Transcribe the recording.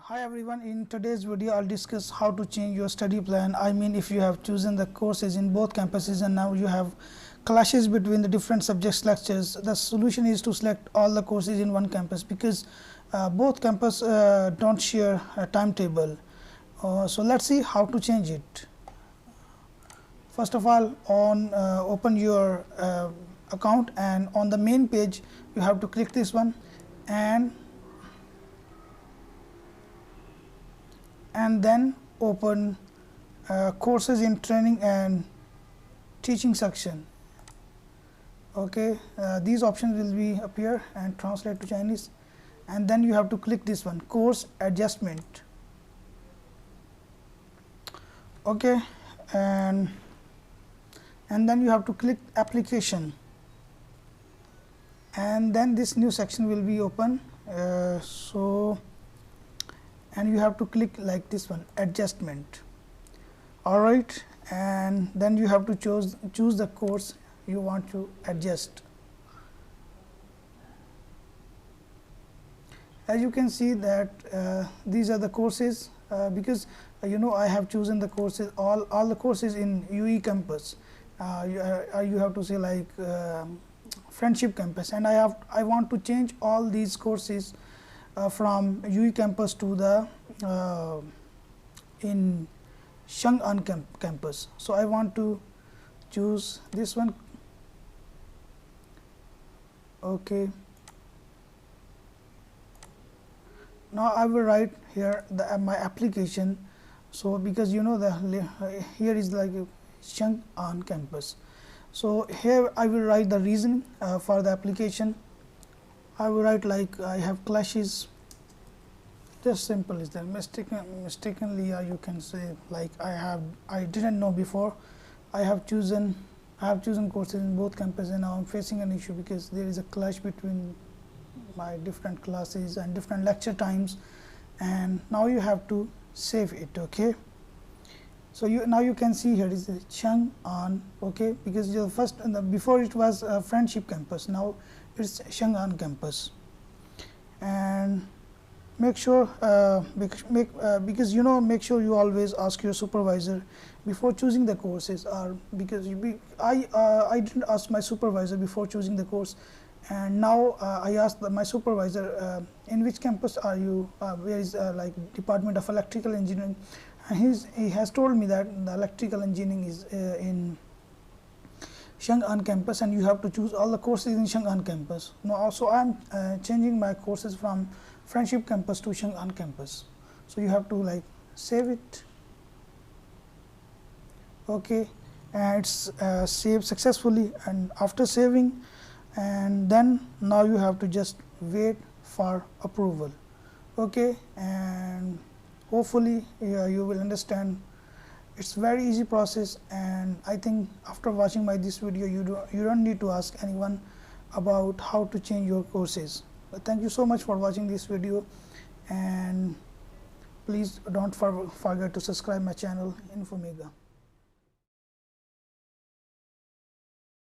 Hi everyone, in today's video I'll discuss how to change your study plan. I mean, if you have chosen the courses in both campuses and now you have clashes between the different subjects lectures, the solution is to select all the courses in one campus because both campus don't share a timetable. So let's see how to change it. First of all, open your account, and on the main page you have to click this one and then open courses in training and teaching section. Okay, these options will be appear and translate to Chinese, and then you have to click this one, course adjustment. Okay, and then you have to click application, and then this new section will be open. And you have to click like this one, adjustment. All right, and then you have to choose the course you want to adjust. As you can see that these are the courses because I have chosen the courses, all the courses in UE campus. You have to say like friendship campus, and I want to change all these courses from UE campus to the in Xi'an campus. So I want to choose this one. Okay, now I will write here my application. So because here is like Xi'an campus, so here I will write the reason for the application. I will write like I have clashes, just simple is that mistakenly you can say like I didn't know before. I have chosen courses in both campuses, and now I'm facing an issue because there is a clash between my different classes and different lecture times, and now you have to save it. Okay, so now you can see here is Xi'an. Okay, because before it was a friendship campus, now it's Xi'an campus. And make sure because make sure you always ask your supervisor before choosing the courses, or because I didn't ask my supervisor before choosing the course, and now I asked my supervisor in which campus are you, where is like Department of Electrical Engineering, and he has told me that the electrical engineering is in Xi'an campus, and you have to choose all the courses in Xi'an campus. Now also I am changing my courses from friendship campus to Xi'an campus, so you have to like save it. Okay, and it's saved successfully, and after saving, and then now you have to just wait for approval. Okay, and hopefully you will understand. It's very easy process, and I think after watching this video you don't need to ask anyone about how to change your courses. But thank you so much for watching this video, and please don't forget to subscribe my channel Infomega.